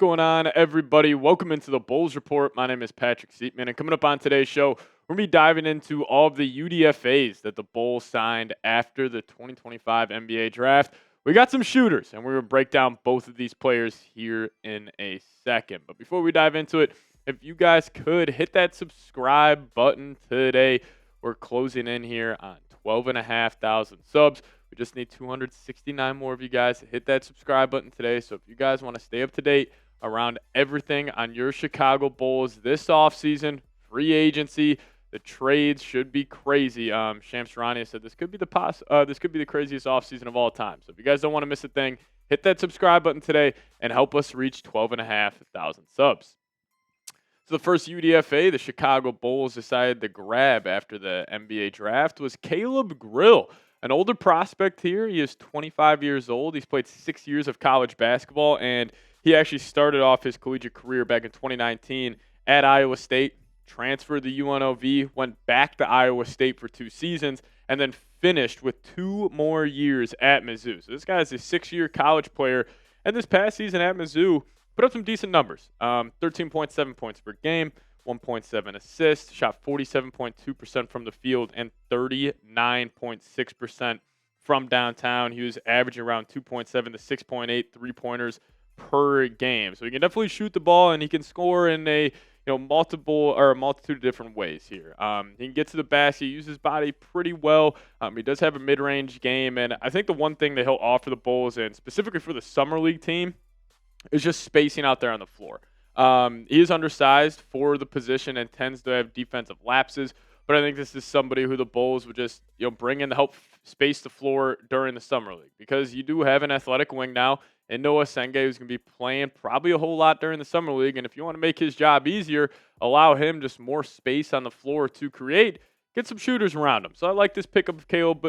going on, everybody? Welcome into the Bulls Report. My name is Patrick Siepman, and coming up on today's show, we're going to be diving into all of the UDFAs that the Bulls signed after the 2025 NBA Draft. We got some shooters, and we're going to break down both of these players here in a second. But before we dive into it, if you guys could hit that subscribe button today. We're closing in here on 12,500 subs. We just need 269 more of you guys to hit that subscribe button today. So if you guys want to stay up to date around everything on your Chicago Bulls this offseason, free agency, the trades should be crazy. Shams Charania said this could be the craziest offseason of all time. So if you guys don't want to miss a thing, hit that subscribe button today and help us reach 12,500 subs. So the first UDFA the Chicago Bulls decided to grab after the NBA draft was Caleb Grill, an older prospect here. He is 25 years old. He's played 6 years of college basketball, and he actually started off his collegiate career back in 2019 at Iowa State, transferred to UNLV, went back to Iowa State for 2 seasons, and then finished with 2 more years at Mizzou. So this guy is a 6-year college player, and this past season at Mizzou put up some decent numbers. 13.7 points per game, 1.7 assists, shot 47.2% from the field, and 39.6% from downtown. He was averaging around 2.7 to 6.8 three-pointers per game. So he can definitely shoot the ball, and he can score in a multitude of different ways here. He can get to the basket, use his body pretty well. He does have a mid-range game, and I think the one thing that he'll offer the Bulls, and specifically for the Summer League team, is just spacing out there on the floor. He is undersized for the position and tends to have defensive lapses, but I think this is somebody who the Bulls would just bring in to help space the floor during the Summer League, because you do have an athletic wing now in Noah Senge, who's going to be playing probably a whole lot during the Summer League, and if you want to make his job easier, allow him just more space on the floor to create, get some shooters around him. So I like this pickup of Caleb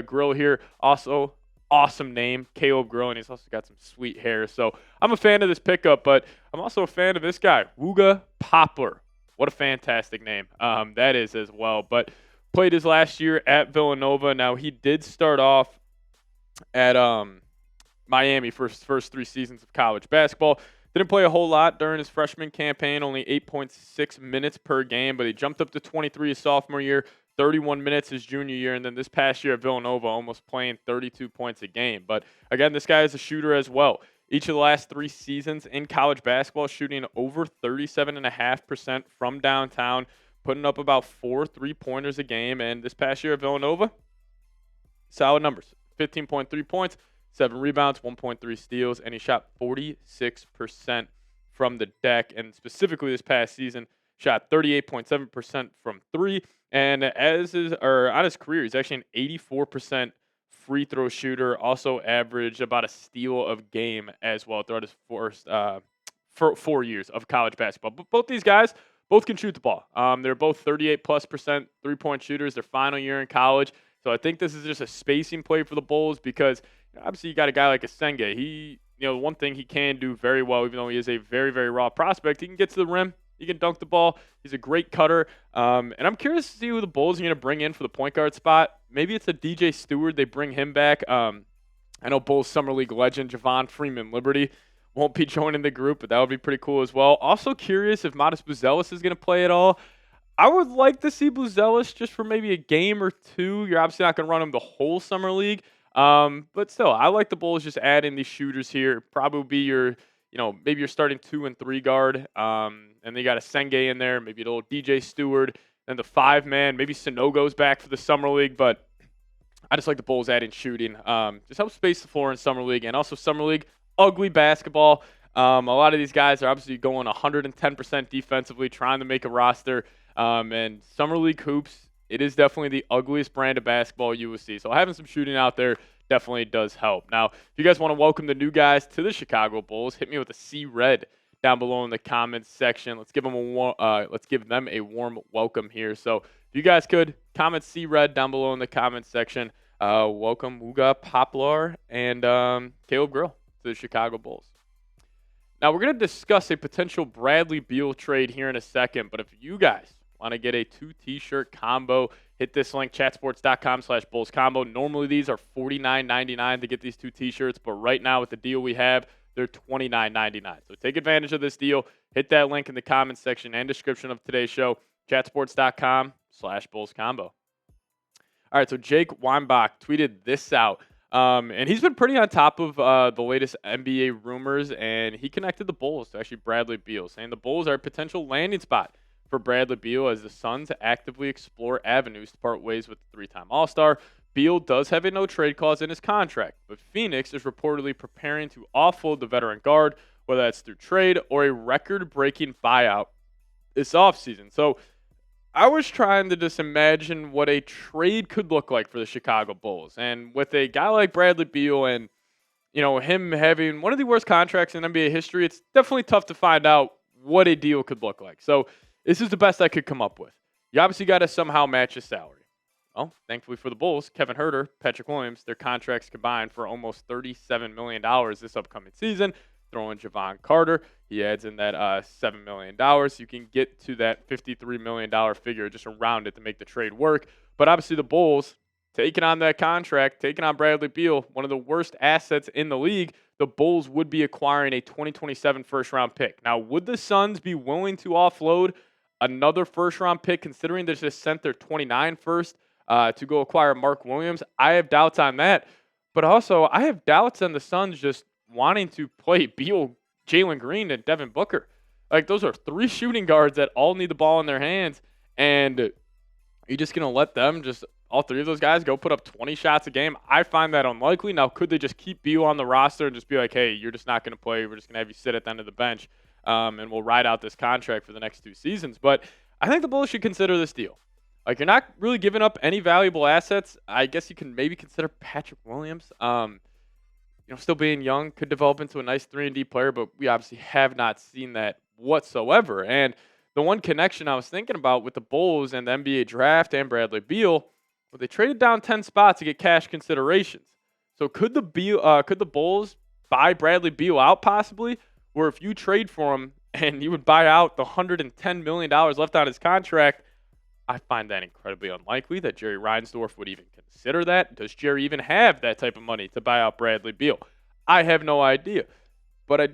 Grill here. Also, awesome name, Caleb Grill, and he's also got some sweet hair. So I'm a fan of this pickup, but I'm also a fan of this guy, Wooga Poplar. What a fantastic name that is as well. But played his last year at Villanova. Now, he did start off at Miami for his first 3 seasons of college basketball. Didn't play a whole lot during his freshman campaign, only 8.6 minutes per game, but he jumped up to 23 his sophomore year, 31 minutes his junior year, and then this past year at Villanova, almost playing 32 points a game. But again, this guy is a shooter as well. Each of the last 3 seasons in college basketball, shooting over 37.5% from downtown, putting up about 4 3-pointers a game. And this past year at Villanova, solid numbers: 15.3 points, 7 rebounds, 1.3 steals, and he shot 46% from the deck. And specifically this past season, shot 38.7% from 3. And on his career, he's actually an 84% free throw shooter. Also averaged about a steal of game as well throughout his first 4 years of college basketball. But both these guys can shoot the ball. They're both 38+% 3-point shooters. Their final year in college. So I think this is just a spacing play for the Bulls, because obviously you got a guy like Senge. He, one thing he can do very well, even though he is a very, very raw prospect, he can get to the rim. He can dunk the ball. He's a great cutter. And I'm curious to see who the Bulls are going to bring in for the point guard spot. Maybe it's a DJ Stewart. They bring him back. I know Bulls Summer League legend Javon Freeman Liberty won't be joining the group, but that would be pretty cool as well. Also curious if Modest Buzelis is going to play at all. I would like to see Buzelis just for maybe a game or 2. You're obviously not going to run him the whole Summer League. But still, I like the Bulls just adding these shooters here. Probably be your maybe you're starting 2 and 3 guard, and they got a Senge in there, maybe a little DJ Stewart, and the 5-man, maybe Sanogo's back for the Summer League, but I just like the Bulls adding shooting. Just help space the floor in Summer League, and also Summer League, ugly basketball. A lot of these guys are obviously going 110% defensively, trying to make a roster, and Summer League hoops, it is definitely the ugliest brand of basketball you will see. So having some shooting out there definitely does help. Now, if you guys want to welcome the new guys to the Chicago Bulls, hit me with a C-Red down below in the comments section. Let's give them a warm welcome here. So if you guys could comment C-Red down below in the comments section. Welcome Wooga Poplar and Caleb Grill to the Chicago Bulls. Now, we're going to discuss a potential Bradley Beal trade here in a second, but if you guys want to get a 2 t-shirt combo, hit this link, chatsports.com/Bulls combo. Normally these are $49.99 to get these 2 t-shirts, but right now with the deal we have, they're $29.99. So take advantage of this deal. Hit that link in the comments section and description of today's show, chatsports.com/BullsCombo. All right, so Jake Weinbach tweeted this out. And he's been pretty on top of the latest NBA rumors, and he connected the Bulls to actually Bradley Beal, saying the Bulls are a potential landing spot for Bradley Beal as the Suns actively explore avenues to part ways with the three-time All-Star. Beal does have a no-trade clause in his contract, but Phoenix is reportedly preparing to offload the veteran guard, whether that's through trade or a record-breaking buyout this offseason. So I was trying to just imagine what a trade could look like for the Chicago Bulls. And with a guy like Bradley Beal and, him having one of the worst contracts in NBA history, it's definitely tough to find out what a deal could look like. So this is the best I could come up with. You obviously got to somehow match his salary. Well, thankfully for the Bulls, Kevin Huerter, Patrick Williams, their contracts combined for almost $37 million this upcoming season. Throw in Javon Carter. He adds in that $7 million. You can get to that $53 million figure just around it to make the trade work. But obviously the Bulls taking on that contract, taking on Bradley Beal, one of the worst assets in the league, the Bulls would be acquiring a 2027 first-round pick. Now, would the Suns be willing to offload another first-round pick, considering they just sent their 29 first to go acquire Mark Williams? I have doubts on that. But also, I have doubts on the Suns just wanting to play Beal, Jalen Green, and Devin Booker. Like, those are three shooting guards that all need the ball in their hands. And you're just going to let them all three of those guys go put up 20 shots a game? I find that unlikely. Now, could they just keep Beal on the roster and just be like, hey, you're just not going to play. We're just going to have you sit at the end of the bench, and we'll ride out this contract for the next 2 seasons. But I think the Bulls should consider this deal. Like, you're not really giving up any valuable assets. I guess you can maybe consider Patrick Williams. Still being young, could develop into a nice 3-and-D player, but we obviously have not seen that whatsoever. And the one connection I was thinking about with the Bulls and the NBA draft and Bradley Beal, well, they traded down 10 spots to get cash considerations. So could the Bulls buy Bradley Beal out possibly? Or if you trade for him and you would buy out the $110 million left on his contract, I find that incredibly unlikely that Jerry Reinsdorf would even consider that. Does Jerry even have that type of money to buy out Bradley Beal? I have no idea. But I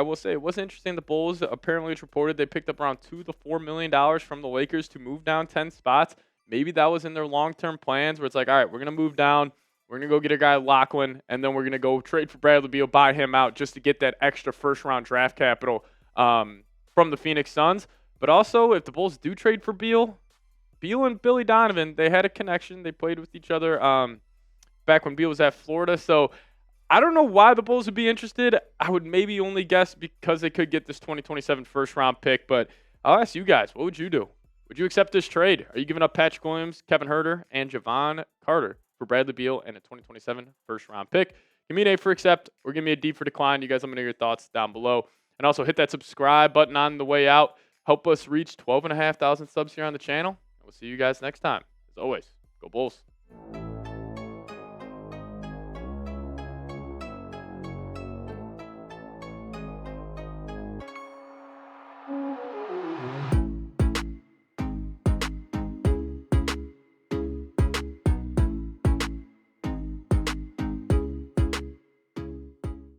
will say it was interesting. The Bulls, apparently it's reported they picked up around $2 to $4 million from the Lakers to move down 10 spots. Maybe that was in their long-term plans where it's like, all right, we're going to move down. We're going to go get a guy Lachlan, and then we're going to go trade for Bradley Beal, buy him out just to get that extra first-round draft capital from the Phoenix Suns. But also, if the Bulls do trade for Beal and Billy Donovan, they had a connection. They played with each other back when Beal was at Florida. So I don't know why the Bulls would be interested. I would maybe only guess because they could get this 2027 first-round pick. But I'll ask you guys, what would you do? Would you accept this trade? Are you giving up Patrick Williams, Kevin Huerter, and Javon Carter for Bradley Beal and a 2027 first-round pick? Give me an A for accept or give me a D for decline. You guys, let me know your thoughts down below. And also hit that subscribe button on the way out. Help us reach 12,500 subs here on the channel. We'll see you guys next time. As always, go Bulls.